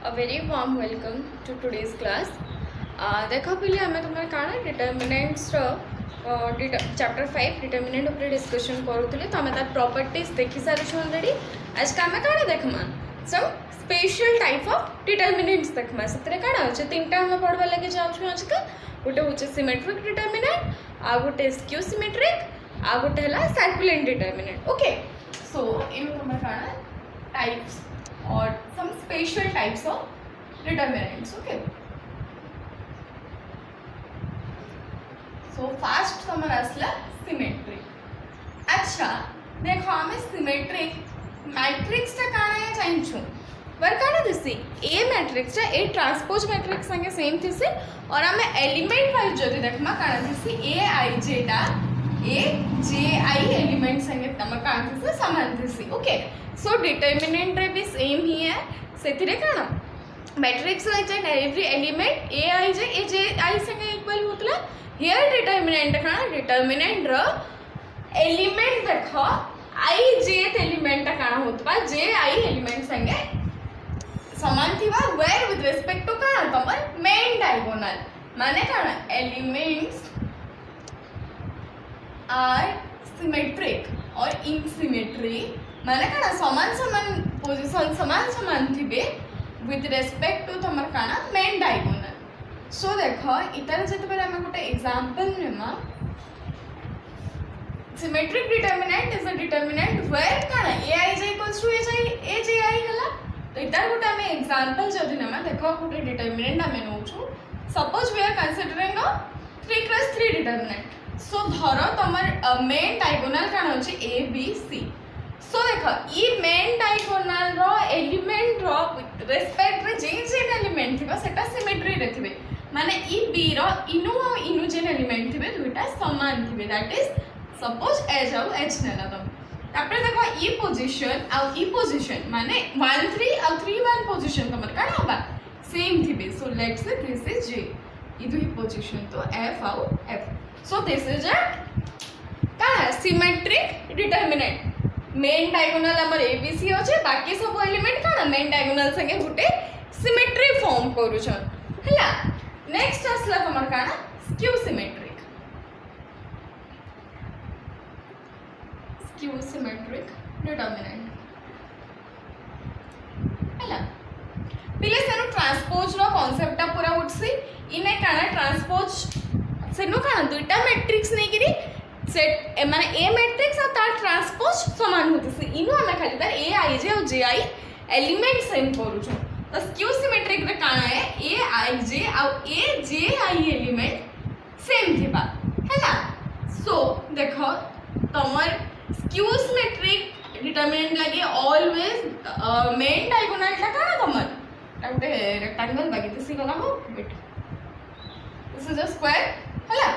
A very warm welcome to today's class. देखो पहले आम तुम कण डिटर्मिनेंट्स चैप्टर 5 डिटर्मिनेंट उपर डिस्कशन करूँ तो आम तार प्रॉपर्टीज देखी सारी ऑलरेडी। आज का आम कण देखमा some special type of determinants देखमा से कण अच्छे तीनटा आम पढ़वा लगे जाऊँ आज का गोटे हूँ सिमेट्रिक डिटर्मिनेंट आ गोटे स्क्यू सिमेट्रिक आ गोटे है सर्कुलेंट डिटर्मिनेंट। ओके सो इन तुम कण types or some special types of determinants. Okay, so first हमारा असला symmetric. अच्छा देखो हमें symmetric मैट्रिक्स टा काना है जानिछु वर काना दिसी A मैट्रिक्स टा A ट्रांसपोज मैट्रिक्स संगे सेम थिसी और हमें एलिमेंट वाइज जदि देखमा काना दिसी A I J टा A J I एलिमेंट संगे तम काना थिसी समान थिसी। ओके सो डिटर्मिनेंट रे भी सेम ही है से कण मैट्रिक्स एवरी एलिमेंट ए आई जे ए जे आई संगे इक्वल होतला हियर डिटर्मिनेंट कण डिटर्मिनेंट रो एलिमेंट देखो आई जे एलिमेंट कण होतबा जे आई एलिमेंट संगे समान थिबा वेयर विथ रिस्पेक्ट टू कण तमर मेन डायगोनल माने कण एलिमेंट्स आर सिमेट्रिक और इनसिमेट्री माने काना समान समान पोजीशन समान समान थिबे विथ रेस्पेक्ट टू तमर काना मेन डायगोनल। सो देखो इतर जते बेले हम गोटे एग्जांपल नेमा symmetric determinant is a determinant where काना ai j equals to a j I हला। तो इतर गोटे हम एग्जांपल जदि नेमा देखो गोटे डिटर्मिनेंट हम नोचू suppose we are considering a 3x3 determinant. So धरो तमर मेन डायगोनल काना होची a b c। सो देखो ये मेन डायगोनल रो एलिमेंट रो रेस्पेक्ट रे जे जे एलिमेंट थिबा सेटा सिमेट्री रे थिबे माने ई बी रो इनु आ इनु जे एलिमेंट थिबे दुइटा समान थिबे दैट इज सपोज एज आउ एच नेला तम तापरे देखो ई पोजीशन आउ ई पोजीशन माने 1 3 आउ 3 1 पोजीशन तमर काना होबा सेम थिबे। So let's say this is जे ई दुई पोजीशन तो एफ आउ F. So this is a काना सिमेट्रिक डिटर्मिनेंट मेन डायगोनल हमर एबीसी होचे बाकी सब एलिमेंट काना मेन डायगोनल संगे गुटे सिमेट्री फॉर्म करूछन हला। नेक्स्ट असला हमर काना स्क्यू सिमेट्रिक डिटर्मिनेंट हला पहिले सेनु ट्रांसपोज रो कांसेप्ट पूरा उठसी इने काना ट्रांसपोज सेनु काना दुइटा मैट्रिक्स नै गिरी सेट माने ए मैट्रिक्स और तार ट्रांसपोज समान होते इनु हमें खाली तार ए आई जे और जे आई एलिमेंट सेम करू छु। तो स्क्यू सिमेट्रिक रे काना है ए आई जे और ए जे आई एलिमेंट सेम थिबा हैला। सो देखो तमर स्क्यू सिमेट्रिक डिटरमिनेंट लगे ऑलवेज मेन डायगोनल टा काना तमर गोटे रेक्टेंगल बाकी दिसी गला हो बेट दिस इज अ स्क्वायर हैला।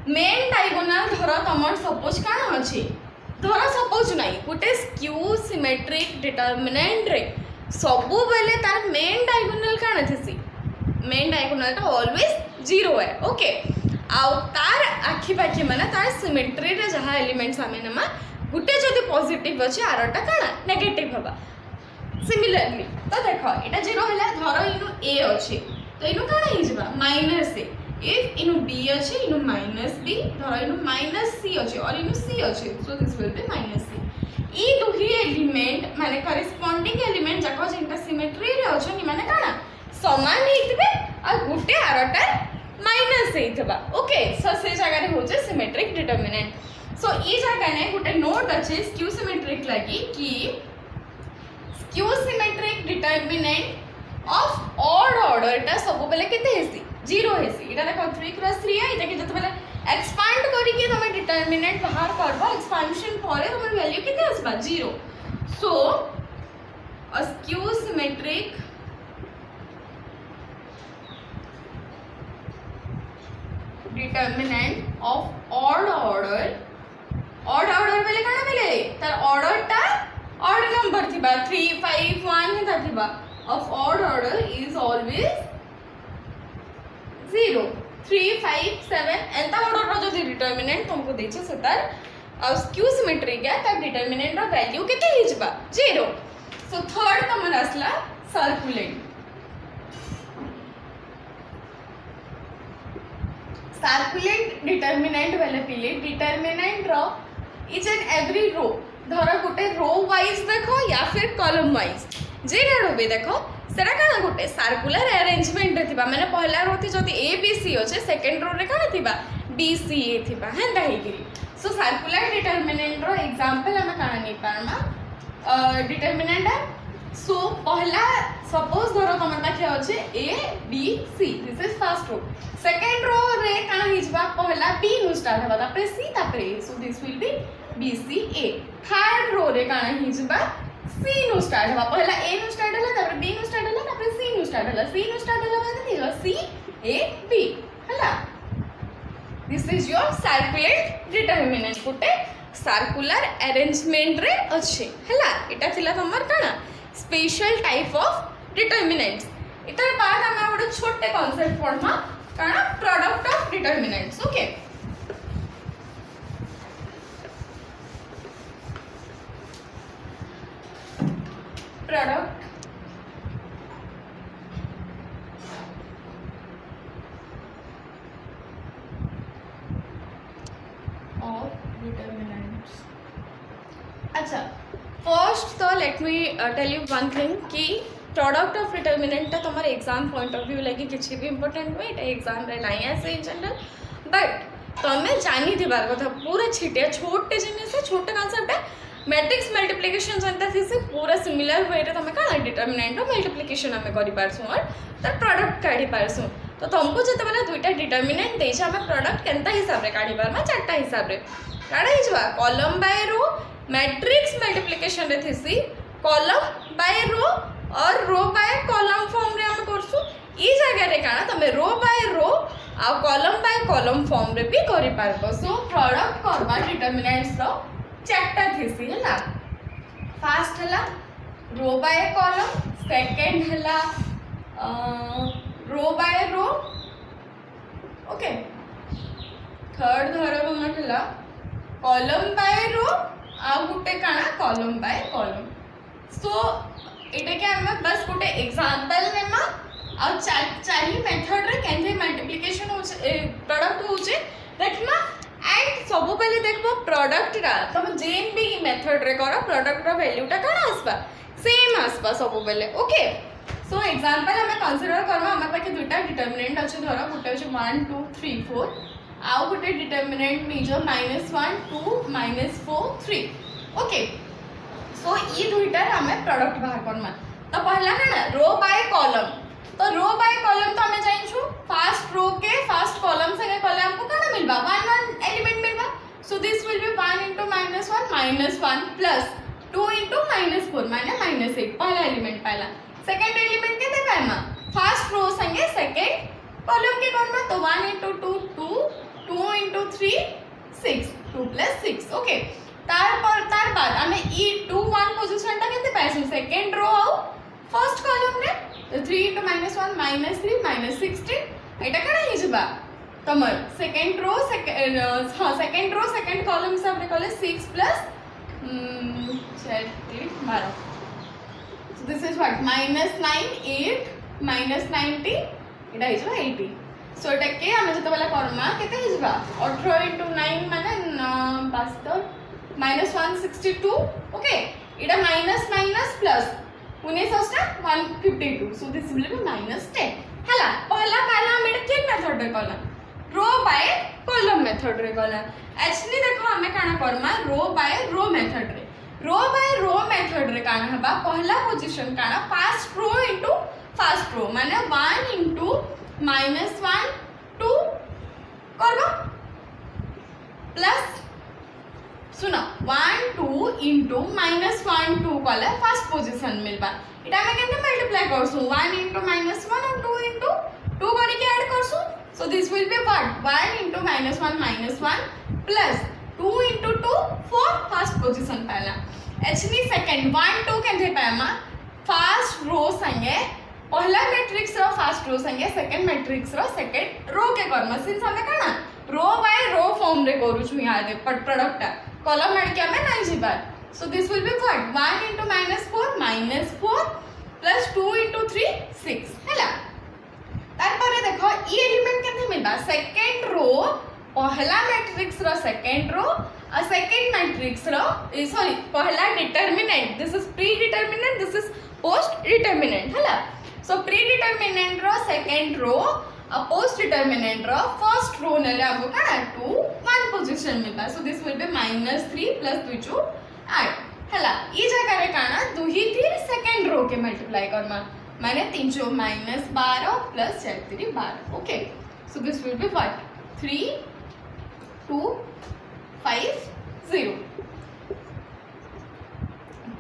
मेन डायगोनल धर तमर सपोज काना अछि धर सपोज नाही गोटे स्क्यू सिमेट्रिक डिटर्मिनेंट रे सबु बेले तार मेन डायगोनल काना थिसी मेन डायगोनल ता ऑलवेज 0 है। ओके आउ तार आखि पाखि माने तार सिमेट्री रे जहा एलिमेंट्स आमे नमा गुटे जदी पॉजिटिव अछि आरटा काना नेगेटिव हबा सिमिलरली। तो देखो एटा 0 हैला धर इनु a अछि तो इनु काना हि जबा -a if इनु b अछि इनु -b धर इनु -c अछि और इनु c अछि सो दिस विल बी -c। ई दुही एलिमेंट माने करेस्पोंडिंग एलिमेंट जाको जेंटा सिमेट्री रे अछि माने काना समान हेतिबे आ गुटे आरटा माइनस हेतबा। ओके सो से जगह रे होचे सिमेट्रिक डिटर्मिनेंट। सो ई जगह ने गुटे नोट अछि स्क्यू सिमेट्रिक लागि कि skew symmetric determinant of odd order टा सब बेले केते हेसी 0 हेसी। इटा देखो 3x3 है इटा के जते बेले एक्सपांड करी के तमे डिटर्मिनेंट बाहर करबो एक्सपांशन परे तमर वैल्यू केते आसबा 0। So a skew symmetric determinant of odd order बेले काना बेले तार ऑर्डर टा ऑड नंबर थिबा 3 5 1 हेता थिबा of odd order is always 0 3 5 7 एंता ऑर्डर रो जो डिटर्मिनेंट तुमको देछे सेतार और स्क्यू सिमेट्रिक है तार डिटर्मिनेंट रो वैल्यू केते हिजबा 0। सो थर्ड तमर असला सर्कुलेंट सर्कुलेंट डिटर्मिनेंट बेले पिले determinant row each and every row धर गोटे रो वाइज देखो या फिर कॉलम वाइज जेटा भी देखो सेटा काना गोटे सर्कुलर अरेंजमेंट रे थिबा माने पहला रो थी जदी ए बी सी होचे सेकंड रो रे काना थिबा बी सी ए थिबा हेंदा हेगिरी सो सर्कुलर डिटर्मिनेंट रो एग्जांपल हम काना नै पारमा डिटर्मिनेंट सो पहला सपोज धरो तुम पाखे अच्छे a b c this is first row second row रे काना हिजबा पहला बी नु स्टार्ट होबा तापर सी तापर A so this will be B C A third row रे काना हिजबा सी नु स्टार्ट होबा पहला ए नु स्टार्ट होला तापर बी नु स्टार्ट होला तापर सी नु स्टार्ट होला सी नु स्टार्ट होला माने हिजबा सी ए बी हला this is your circulate determinant गोटे सर्कुलर अरेंजमेंट रे अच्छे हला एटा थिला तमर काना स्पेशल टाइप ऑफ डिटर्मिनेंट्स इतर बाद हम गोटे छोटे कॉन्सेप्ट पढ़मा काना product of determinants okay product of determinants अच्छा फर्स्ट तो let me tell you one thing कि प्रोडक्ट ऑफ डिटर्मिनेंट तुम एग्जाम पॉइंट ऑफ व्यू लगी किसी भी इंपोर्टेंट हुए एग्जाम रे नहीं आसे इन जनरल बट तुम्हें जानी थीबार कथा पूरा छिटिया छोटे जिनिस छोटे कॉन्सेप्ट है मैट्रिक्स मल्टीप्लिकेशन जनता थी से पूरा सिमिलर वे रे तुम काना डिटर्मिनेंट रो मल्टीप्लिकेशन हमें करि पारसु और तार प्रोडक्ट काढी पारसु तो तुमको जते बेला दुईटा डिटर्मिनेंट देछ हमें प्रोडक्ट केनता हिसाब रे काढी पारमा चारटा हिसाब रे काढा हिजवा column by row matrix multiplication रे थिसी कॉलम बाय रो और रो बाय कॉलम फॉर्म रे हम करसु ई जगह रे काना तमे रो बाय रो आ कॉलम बाय कॉलम फॉर्म रे भी करि पारबो सो प्रोडक्ट करबा डिटर्मिनेंट्स रो चारटा थिसी हला फर्स्ट हला रो बाय कॉलम सेकंड हला रो बाय रो ओके थर्ड धरब हमर हला कॉलम बाय रो आ गुटे काना कॉलम बाय कॉलम सो एटा के हम बस गुटे एग्जांपल नेमा आ चारि मेथड रे केनथे मल्टीप्लिकेशन हो प्रोडक्ट होचे देखना एंड सब पहले देखबो प्रोडक्ट रा तुम जेन भी मेथड रे करो प्रोडक्ट रा वैल्यू टा काना आसबा सेम आसबा सब पहले ओके सो एग्जांपल हमें कंसीडर करबा हमर पाखे दुटा डिटर्मिनेंट अछि धरो गुटे अछि 1 2 3 4 आउ गोटे डिटर्मिनेंट नीजो -1 2 -4 3 ओके सो ई दुईटार हमें प्रोडक्ट बाहर करना तो पहला है ना रो बाय कॉलम तो रो बाय कॉलम तो हमें जाइछु फर्स्ट रो के फर्स्ट कॉलम संगे कॉलम हमको काना मिलबा 1 एलिमेंट मिलबा so this will be 1 * -1 plus 2 * -4 माने -8 पहला एलिमेंट पहला सेकंड एलिमेंट के देबा हम फर्स्ट रो संगे सेकंड कॉलम के करबा तो 1 * 2 2 2 * 3 6 2 + 6 ओके तार बाद हमें ई 2 1 पोजीशन टा केते पाइसु सेकंड रो आउ फर्स्ट कॉलम रे तो 3 * -1 -3 -16 एटा कना हिजबा तमर second row second row second column सब रे कॉले 6 plus 4 8 12 so this is what -9 8 -90 एटा हिजबा 80 सो एटा के हम जते वाला करमा केते हिजबा 18 * 9 माने 72 -162 ओके इटा minus minus plus 19 152 so this will B -10 हला पहला हम एटा केन मेथड रे कला रो बाय कॉलम मेथड रे कला एक्चुअली देखो हमें काना करमा row by row method method रे काना हबा पहला पोजीशन काना first row into first row माने 1 इनटू -1 2 करबा प्लस सुनो 1 2 इनटू -1 2 कले फर्स्ट पोजीशन मिलबा इटा में केते मल्टीप्लाई करसु 1 इनटू -1 और 2 इनटू 2 करी के ऐड करसु so this will be what 1 into -1 plus 2 into 2 4 first position पहला एक्चुअली सेकंड 1 2 केते पामा फर्स्ट रो संगे पहला मैट्रिक्स रो फर्स्ट रो संगे second matrix row second row के करमा सिंस हमें काना रो बाय रो फॉर्म रे करू छु यहाँ दे प्रोडक्ट कॉलम एड के हमें नहीं जीबार so this will be what 1 into -4 -4 plus 2 into 3 6 है। तारपर देख ये एलिमेंट के मिलवा सेकेंड रो पहला मैट्रिक्स रो सेकेंड रो और सेकेंड मैट्रिक्स रो सॉरी पहला determinant this is pre determinant this is post determinant है। So pre determinant row second row और post determinant row first row नेले हमको का 2 1 पोजीशन मिलबा। So this will be -3 plus 2 2 8 हला ई जगह रे काना 2 ही 3 सेकेंड रो के मल्टीप्लाई करना माने 3 जो -12 plus 4 3 12 okay. So this will be what 3 2 5 0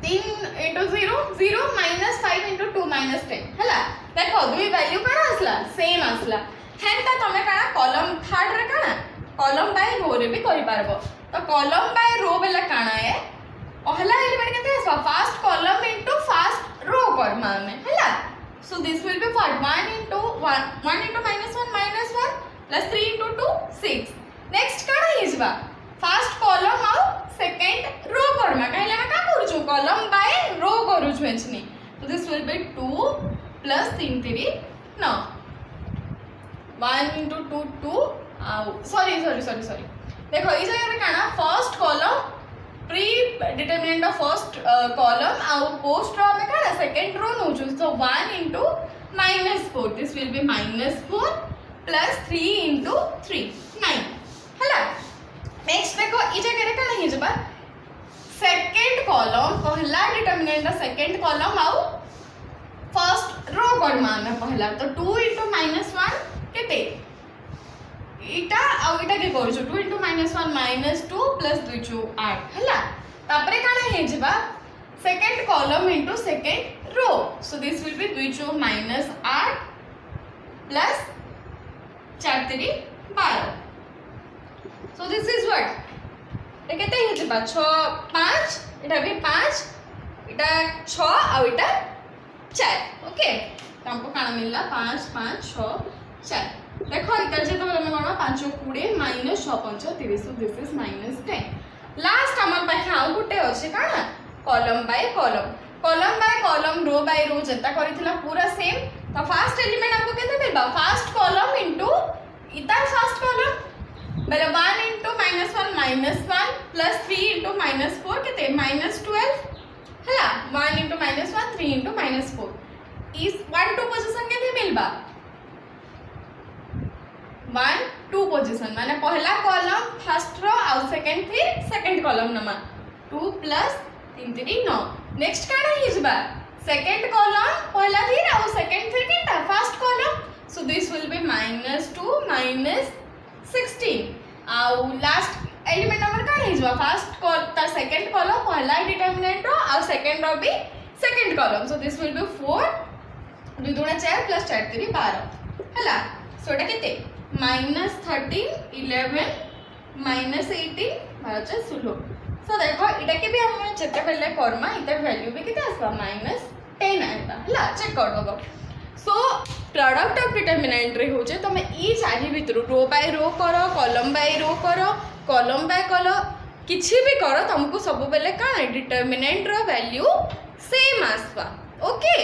3 into 0 0 minus 5 into 2 minus 10 हला देखो दुई वैल्यू काना आसला सेम आसला हेंता तमे काना कॉलम थर्ड रे काना कॉलम बाय रो रे भी करि पारबो। तो कॉलम बाय रो बेला काना है पहला एलिमेंट केते आसबा first column into first row कर माने हला। So this will be what 1 into 1 into -1 plus 3 into 2 6 next काना हिजबा फर्स्ट कॉलम और सेकंड रो करमा कहले मैं का करू छु कॉलम बाय रो करू छु एचनी। तो this will be 2 plus 3 3 9 1 into 2 2 sorry देखो ई जगह रे काना first column pre determinant of first column और पोस्ट रो में काना सेकंड रो नो छु। सो 1 into -4 this will B -4 plus 3 into 3 9 हला। नेक्स्ट देखो ई जगह रे काना हिजबा सेकंड कॉलम पहला डिटरमिनेंट सेकंड कॉलम और फर्स्ट रो करमा में पहला। तो 2 into -1 केते इटा और इटा के करू छु 2 into -1 -2 plus 2 2 8 हला। तापरे काना हेजबा second column into second row. So this will be 2 2 -8 plus 4 3 12 so this is what ए केते हेजबा 6 5 इटा भी 5 इटा 6 और इटा 4 ओके। तो हमको काना मिलला 5 5 6 4 देखो इधर जे तो हमें कोन 5 20 -6 5 30 सो दिस इज -10 लास्ट हमर पाखे आउ गुटे अछि काना column by column row by row जता करिथिला पूरा सेम। तो फर्स्ट एलिमेंट हमको केते मिलबा फर्स्ट कॉलम इनटू इता फर्स्ट कॉलम बेले 1 into -1 plus 3 into -4 केते -12 हला 1 into -1 3 into -4 इस 1 2 पोजीशन केते मिलबा 1 2 पोजीशन माने पहला कॉलम फर्स्ट रो और सेकंड कॉलम नमा 2 plus 3 3 9 नेक्स्ट काना हिजबा सेकंड कॉलम पहला थी और सेकंड फिर केटा first column. So this will be -2 -16 और लास्ट एलिमेंट नंबर का हिजबा फर्स्ट ता सेकंड कॉलम पहला डिटरमिनेंट रो और सेकंड रो भी second column. So this will B 4 2 2 4 plus 4 3 12 हला। सो एटा केते -13 11 -18 12 16 सो देखो इटा के भी हम चेक पहले करमा इटा वैल्यू भी केते आसबा -10 आइबा हला चेक कर दबो। सो प्रोडक्ट ऑफ डिटरमिनेंट रे होचे तमे ई चारि भितर रो बाय रो करो कॉलम बाय रो करो कॉलम बाय कॉलम किछि भी करो तुमको सब बेले का डिटरमिनेंट रो वैल्यू सेम आसबा ओके।